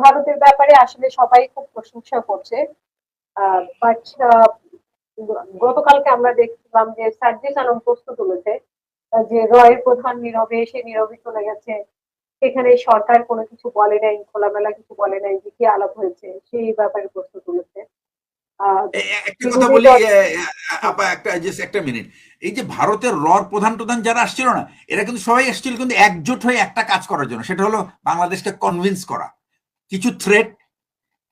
ভারতের ব্যাপারে আসলে সবাই খুব প্রশংসা করছে। বাট গতকালকে আমরা দেখছিলাম যে সার্জিস আলম প্রশ্ন তুলেছে যে রয়ের প্রধান নীরবে, সে নীরবে চলে গেছে, সেখানে সরকার কোনো কিছু বলে নাই, খোলামেলা কিছু বলে নাই, যে কি আলাপ হয়েছে সেই ব্যাপারে প্রশ্ন তুলেছে। আহ একটা কথা বিরোধী বলি, দল। আপা, একটা মিনিট। এই যে ভারতের রর প্রধান প্রধান যারা আসছিল না, এরা কিন্তু সবাই আসছিল কিন্তু একজোট হয়ে একটা কাজ করার জন্য, সেটা হলো বাংলাদেশকে কনভিন্স করা। কিছু থ্রেট,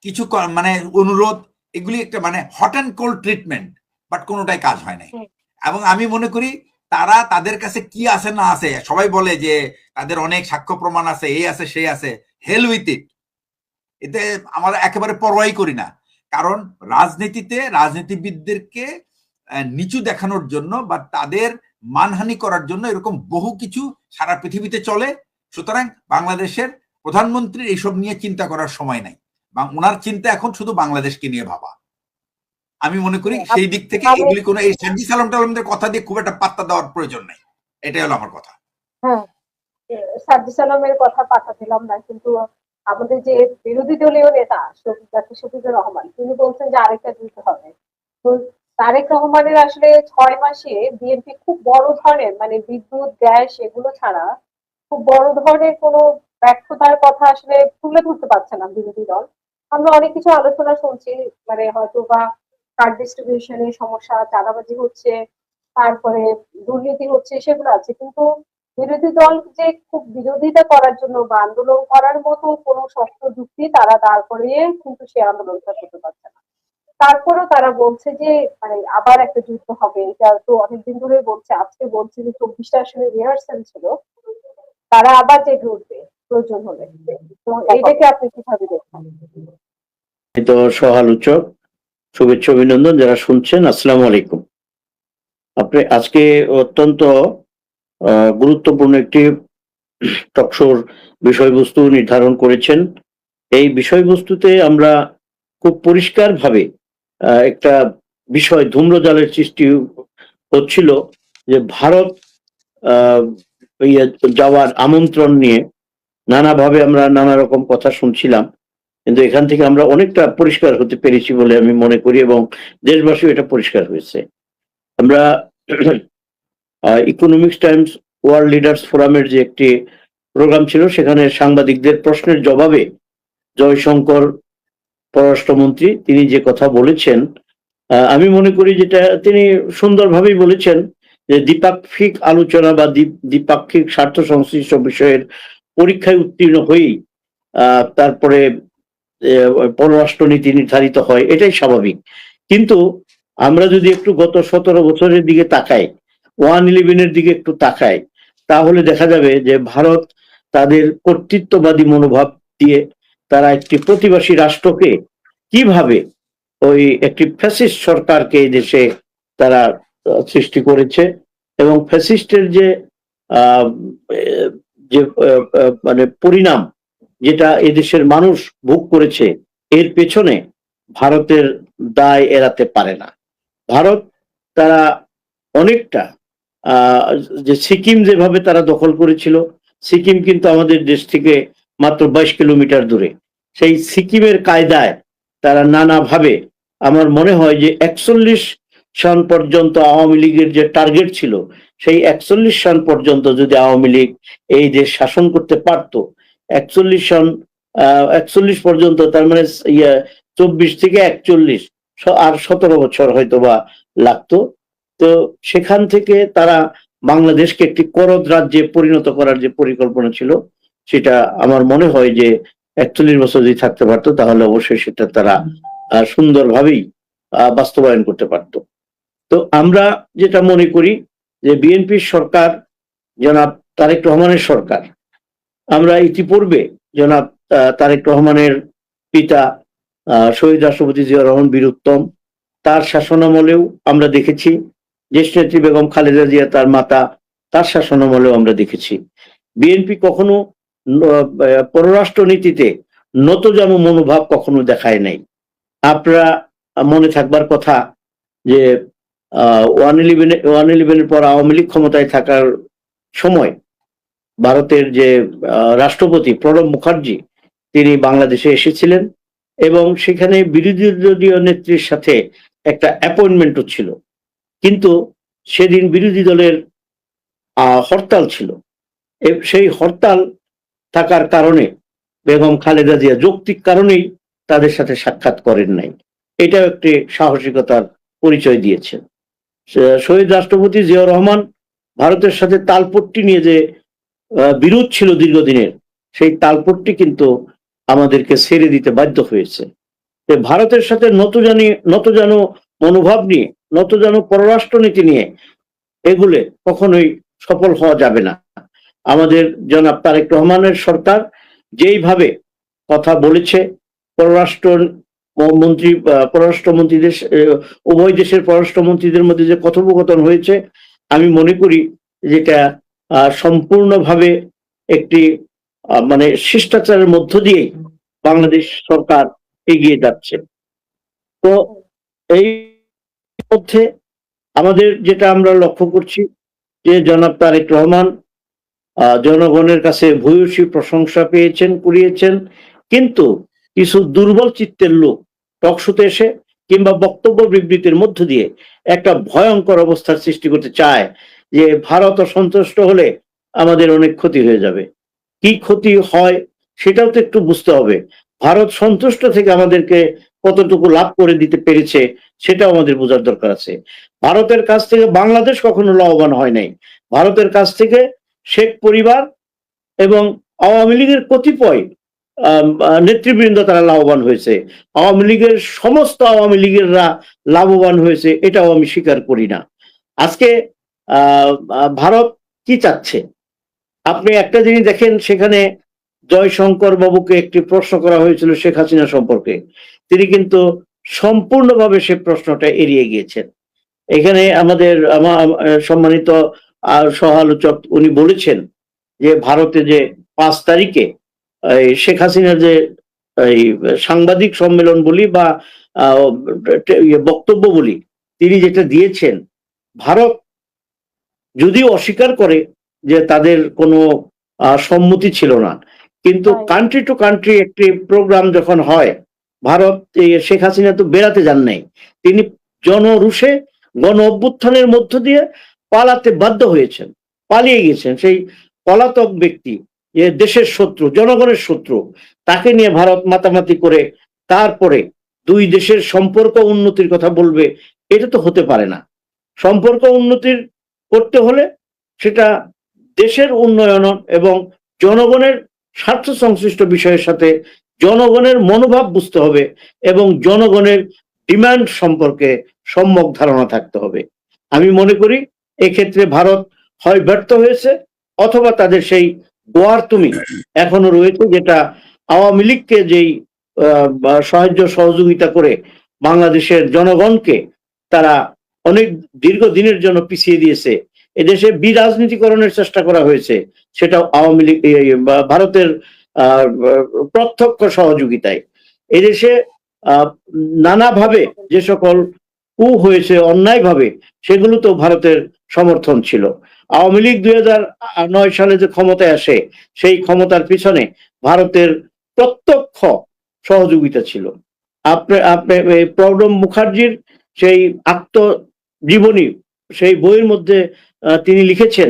কিছু মানে অনুরোধ, এগুলি একটা মানে hot and cold treatment, but কোনোটাই কাজ হয় নাই। এবং আমি মনে করি তারা, তাদের কাছে কি আছে না আছে, সবাই বলে যে তাদের অনেক সাক্ষ্য প্রমাণ আছে, এই আছে সেই আছে, হেল উইথ ইট, এতে আমরা একেবারে পরোয়াই করি না। কারণ রাজনীতিতে রাজনীতিবিদদেরকে নিচু দেখানোর জন্য বা তাদের মানহানি করার জন্য এরকম বহু কিছু সারা পৃথিবীতে চলে। সুতরাং বাংলাদেশের প্রধানমন্ত্রীর এইসব নিয়ে চিন্তা করার সময় নাই, বা ওনার চিন্তা এখন শুধু বাংলাদেশকে নিয়ে ভাবা। আমি মনে করি সেই দিক থেকে আমি এগুলি কোনো এই সার্জিস আলম টালমদের কথা দিয়ে খুব একটা পাত্তা দেওয়ার প্রয়োজন নাই। এটাই হলো আমার কথা। হ্যাঁ, সার্জিস আলমের কথা পাত্তা দিলাম না, কিন্তু আমাদের যে বিরোধী দলীয় নেতা ডাক্তার শফিকুর রহমান, তিনি বলছেন যে আরেকটা দিতে হবে। তো তারেক রহমানের আসলে 6 মাসে বিএনপি খুব বড় ধরনের, মানে বিদ্যুৎ, গ্যাস এগুলো ছাড়া খুব বড় ধরনের কোনো ব্যর্থতার কথা আসলে তুলে ধরতে পারছে না বিরোধী দল। আমরা অনেক কিছু আলোচনা শুনছি, মানে হয়তো বা কার্ড ডিস্ট্রিবিউশনের সমস্যা, চাঁদাবাজি হচ্ছে, তারপরে দুর্নীতি হচ্ছে, সেগুলো আছে, কিন্তু বিরোধী দল যে খুব বিরোধিতা করার জন্য বা আন্দোলন করার মতো কোনো শক্ত যুক্তি তারা দাঁড় করিয়ে কিন্তু সে আন্দোলনটা করতে পারছে না। তারপরেও তারা বলছে যে মানে আবার একটা যুদ্ধ হবে, এটা তো অনেকদিন ধরে বলছে, আজকে বলছে যে 24টা আসলে রিহার্সাল ছিল, তারা আবার জেগে উঠবে প্রয়োজন হলে। তো এইটাকে আপনি কিভাবে দেখছেন? তো সহ-আলোচক, শুভেচ্ছা অভিনন্দন যারা শুনছেন, আসসালামু আলাইকুম। আপনি আজকে অত্যন্ত গুরুত্বপূর্ণ একটি টকশোর বিষয়বস্তু নির্ধারণ করেছেন। এই বিষয়বস্তুতে আমরা খুব পরিষ্কারভাবে একটা বিষয় ধূম্রজালের সৃষ্টি হচ্ছিল যে ভারত যাওয়ার আমন্ত্রণ নিয়ে নানাভাবে আমরা নানা রকম কথা শুনছিলাম, কিন্তু এখান থেকে আমরা অনেকটা পরিষ্কার হতে পেরেছি বলে আমি মনে করি, এবং দেশবাসীও এটা পরিষ্কার হয়েছে। আমরা ইকোনমিক্স টাইমস ওয়ার্ল্ড লিডার্স ফোরামের যে একটি প্রোগ্রাম ছিল, সেখানে সাংবাদিকদের প্রশ্নের জবাবে জয়শঙ্কর পররাষ্ট্রমন্ত্রী তিনি যে কথা বলেছেন, আমি মনে করি যেটা তিনি সুন্দরভাবেই বলেছেন যে দ্বিপাক্ষিক আলোচনা বা দ্বিপাক্ষিক স্বার্থ সংশ্লিষ্ট বিষয়ের পরীক্ষায় উত্তীর্ণ হয়েই তারপরে পররাষ্ট্রনীতি নির্ধারিত হয়, এটাই স্বাভাবিক। কিন্তু আমরা যদি একটু গত 17 বছরের দিকে তাকাই, 1-11-এর দিকে একটু তাকাই, তাহলে দেখা যাবে যে ভারত তাদের কর্তৃত্ববাদী মনোভাব দিয়ে তারা একটি প্রতিবেশী রাষ্ট্রকে কিভাবে ওই একটি ফ্যাসিস্ট সরকারকে এই দেশে তারা সৃষ্টি করেছে, এবং ফ্যাসিস্টের যে যে মানে পরিণাম যেটা এদেশের মানুষ ভোগ করেছে, এর পেছনে ভারতের দায় এড়াতে পারে না। ভারত তারা অনেকটা যে সিকিম যেভাবে তারা দখল করেছিল, সিকিম কিন্তু আমাদের দেশ থেকে মাত্র 22 কিলোমিটার দূরে, সেই সিকিমের কায়দায় তারা নানাভাবে, আমার মনে হয় যে 41 সন পর্যন্ত আওয়ামী লীগের যে টার্গেট ছিল, সেই 41 সন পর্যন্ত যদি আওয়ামী লীগ এই দেশ শাসন করতে পারত, 41 সন 41 পর্যন্ত, তার মানে 24 থেকে 41 আর 17 বছর হয়তো বা লাগতো। তো সেখান থেকে তারা বাংলাদেশকে একটি করদ রাজ্যে পরিণত করার যে পরিকল্পনা ছিল, সেটা আমার মনে হয় যে 41 বছর যদি থাকতে পারতো, তাহলে অবশ্যই সেটা তারা সুন্দরভাবেই বাস্তবায়ন করতে পারত। তো আমরা যেটা মনে করি যে বিএনপির সরকার, জনাব তারেক রহমানের সরকার, আমরা ইতিপূর্বে জনাব তারেক রহমানের পিতা শহীদ রাষ্ট্রপতি জিয়াউর রহমান বীর উত্তম, তার শাসনামলেও আমরা দেখেছি, দেশনেত্রী বেগম খালেদা জিয়া তার মাতা, তার শাসনামলেও আমরা দেখেছি বিএনপি কখনো পররাষ্ট্র নীতিতে নতজানু মনোভাব কখনো দেখায় নাই। আপনারা মনে থাকবার কথা যে 1-11-এর পর আওয়ামী লীগ ক্ষমতায় থাকার সময় ভারতের যে রাষ্ট্রপতি প্রণব মুখার্জি, তিনি বাংলাদেশে এসেছিলেন এবং সেখানে বিরোধী দলীয় নেত্রীর সাথে একটা অ্যাপয়েন্টমেন্টও ছিল, কিন্তু সেদিন বিরোধী দলের হরতাল ছিল। সেই হরতাল থাকার কারণে বেগম খালেদা জিয়া যৌক্তিক কারণেই তাদের সাথে সাক্ষাৎ করেন নাই। এটাও একটি সাহসিকতার পরিচয় দিয়েছেন। শহীদ রাষ্ট্রপতি জিয়াউর রহমান ভারতের সাথে তালপট্টি নিয়ে যে বিরোধ ছিল দীর্ঘদিনের, সেই তালপট্টি কিন্তু আমাদেরকে ছেড়ে দিতে বাধ্য হয়েছে। ভারতের সাথে নতজানু মনোভাব নিয়ে, নতজানু পররাষ্ট্রনীতি নিয়ে এগুলে কখনোই সফল হওয়া যাবে না। আমাদের জনাব তারেক রহমানের সরকার যেইভাবে কথা বলেছে, পররাষ্ট্রমন্ত্রীদের উভয় দেশের পররাষ্ট্রমন্ত্রীদের মধ্যে যে কথোপকথন হয়েছে, আমি মনে করি যেটা সম্পূর্ণভাবে একটি মানে শিষ্টাচারের মধ্য দিয়েই বাংলাদেশ সরকার এগিয়ে যাচ্ছে। তো এই মধ্যে আমাদের যেটা আমরা লক্ষ্য করছি যে জনাব তারেক রহমান জনগণের কাছে ভূয়সী প্রশংসা কুড়িয়েছেন, কিন্তু কিছু দুর্বল চিত্তের লোক টকশোতে এসে কিংবা বক্তব্য বিবৃতির মধ্য দিয়ে একটা ভয়ঙ্কর অবস্থার সৃষ্টি করতে চায় যে ভারত অসন্তুষ্ট হলে আমাদের অনেক ক্ষতি হয়ে যাবে। কি ক্ষতি হয় সেটাও তো একটু বুঝতে হবে। ভারত সন্তুষ্ট থেকে আমাদেরকে কতটুকু লাভ করে দিতে পেরেছে সেটাও আমাদের বোঝার দরকার আছে। ভারতের কাছ থেকে বাংলাদেশ কখনো লাভবান হয় নাই। ভারতের কাছ থেকে শেখ পরিবার এবং আওয়ামী লীগের কতিপয় নেতৃবৃন্দ তারা লাভবান হয়েছে। আওয়ামী লীগের সমস্ত আওয়ামী লীগেররা লাভবান হয়েছে, এটাও আমি স্বীকার করি না। আজকে ভারত কি চাচ্ছে আপনি একটা জিনিস দেখেন, সেখানে জয়শঙ্কর বাবুকে একটি প্রশ্ন করা হয়েছিল শেখ হাসিনা সম্পর্কে, তিনি কিন্তু সম্পূর্ণভাবে সে প্রশ্নটা এড়িয়ে গিয়েছেন। এখানে আমাদের সম্মানিত সহ আলোচক উনি বলেছেন যে ভারতে যে 5 তারিখে শেখ হাসিনার যে সাংবাদিক সম্মেলন বলি বা বক্তব্য বলি তিনি যেটা দিয়েছেন, ভারত যদিও অস্বীকার করে যে তাদের কোনো সম্মতি ছিল না, কিন্তু কান্ট্রি টু কান্ট্রি একটি প্রোগ্রাম যখন হয়, ভারত শেখ হাসিনা তো বেড়াতে যান নাই, তিনি জনরুষে গণ অভ্যুত্থানের মধ্য দিয়ে পালাতে বাধ্য হয়েছেন, পালিয়ে গেছেন। সেই পলাতক ব্যক্তি যে দেশের শত্রু, জনগণের শত্রু, তাকে নিয়ে ভারত মাতামাতি করে তারপরে দুই দেশের সম্পর্ক উন্নতির কথা বলবে, এটা তো হতে পারে না। সম্পর্ক উন্নতির করতে হলে সেটা দেশের উন্নয়ন এবং জনগণের স্বার্থ সংশ্লিষ্ট বিষয়ের সাথে জনগণের মনোভাব বুঝতে হবে এবং জনগণের ডিমান্ড সম্পর্কে সম্যক ধারণা থাকতে হবে। আমি মনে করি এক্ষেত্রে ভারত হয় ব্যর্থ হয়েছে অথবা তাদের সেই গোয়ার তুমি এখনো রয়েছে, যেটা আওয়ামী লীগকে যেই সাহায্য সহযোগিতা করে বাংলাদেশের জনগণকে তারা অনেক দীর্ঘদিনের জন্য পিছিয়ে দিয়েছে। এদেশে বিরাজনীতিকরণের চেষ্টা করা হয়েছে, সেটা আওয়ামী লীগ ভারতের প্রত্যক্ষ সহযোগিতায়। এদেশে নানাভাবে যে সকল কু হয়েছে অন্যায়ভাবে, সেগুলো তো ভারতের সমর্থন ছিল। আওয়ামী লীগ 2009 সালে যে ক্ষমতায় আসে, সেই ক্ষমতার পিছনে ভারতের প্রত্যক্ষ সহযোগিতা ছিল। আপনি প্রণব মুখার্জির সেই আত্মজীবনী, সেই বইয়ের মধ্যে তিনি লিখেছেন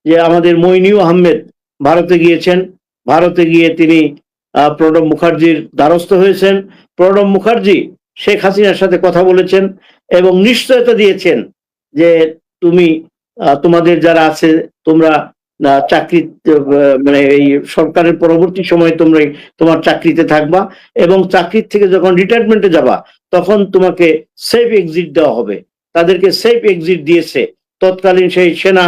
যে আমাদের মইনিউ আহমেদ ভারতে গিয়েছেন, ভারতে গিয়ে তিনি প্রণব মুখার্জির দ্বারস্থ হয়েছেন। প্রণব মুখার্জি শেখ হাসিনার সাথে কথা বলেছেন এবং নিশ্চয়তা দিয়েছেন যে তোমাদের যারা আছে, তোমরা চাকরি মানে এই সরকারের পরবর্তী সময়ে তোমার চাকরিতে থাকবা এবং চাকরির থেকে যখন রিটায়ারমেন্টে যাবা তখন তোমাকে সেফ এক্সিট দেওয়া হবে। তাদেরকে সেফ এক্সিট দিয়েছে তৎকালীন সেই সেনা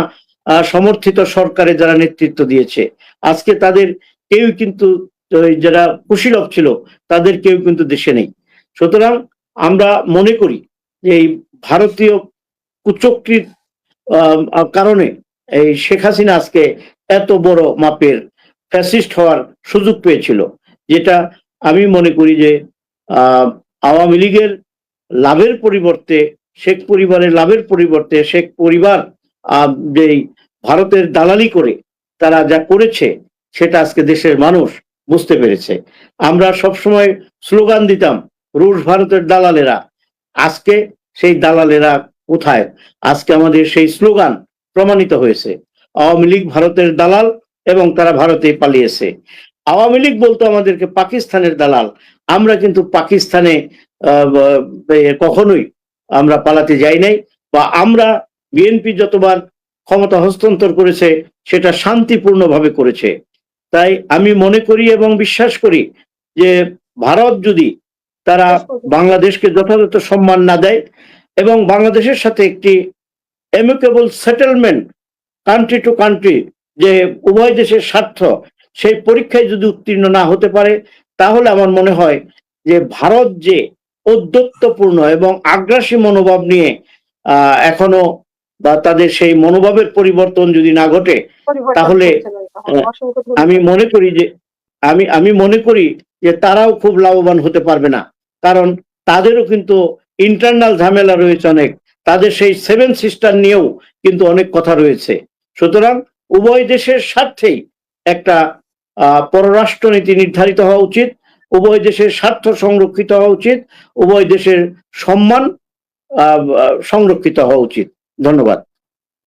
সমর্থিত সরকারে যারা নেতৃত্ব দিয়েছে। আজকে তাদের কেউ কিন্তু, যারা কুশীলভ ছিল তাদের কেউ কিন্তু দেশে নেই। সুতরাং আমরা মনে করি যে এই ভারতীয় কুচক্রির কারণে এই শেখ হাসিনা আজকে এত বড় মাপের ফ্যাসিস্ট হওয়ার সুযোগ পেয়েছিল, যেটা আমি মনে করি যে আওয়ামী লীগের লাভের পরিবর্তে, শেখ পরিবারের লাভের পরিবর্তে শেখ পরিবার যে ভারতের দালালি করে তারা যা করেছে, সেটা আজকে দেশের মানুষ বুঝতে পেরেছে। আমরা সবসময় স্লোগান দিতাম রুশ ভারতের দালালেরা, আজকে সেই দালালেরা কোথায়? আজকে আমাদের সেই স্লোগান প্রমাণিত হয়েছে। আওয়ামী লীগ ভারতের দালাল এবং তারা ভারতে পালিয়েছে। আওয়ামী লীগ বলতো আমাদেরকে পাকিস্তানের দালাল, আমরা কিন্তু পাকিস্তানে কখনোই আমরা পালাতে যাই নাই, বা আমরা বিএনপি যতবার ক্ষমতা হস্তান্তর করেছে সেটা শান্তিপূর্ণভাবে করেছে। তাই আমি মনে করি এবং বিশ্বাস করি যে ভারত যদি তারা বাংলাদেশকে যথাযথ সম্মান না দেয় এবং বাংলাদেশের সাথে একটি amicable settlement country to country, যে উভয় দেশের স্বার্থ, সেই পরীক্ষায় যদি উত্তীর্ণ না হতে পারে, তাহলে আমার মনে হয় যে ভারত যে ঔদ্ধত্যপূর্ণ এবং আগ্রাসী মনোভাব নিয়ে এখনো, বা তাদের সেই মনোভাবের পরিবর্তন যদি না ঘটে, তাহলে আমি মনে করি যে তারাও খুব লাভবান হতে পারবে না। কারণ তাদেরও কিন্তু ইন্টারনাল ঝামেলা রয়েছে অনেক, তাদের সেই 7 সিস্টার নিয়েও কিন্তু অনেক কথা রয়েছে। সুতরাং উভয় দেশের স্বার্থেই একটা পররাষ্ট্রনীতি নির্ধারিত হওয়া উচিত, উভয় দেশের স্বার্থ সংরক্ষিত হওয়া উচিত, উভয় দেশের সম্মান সংরক্ষিত হওয়া উচিত। ধন্যবাদ।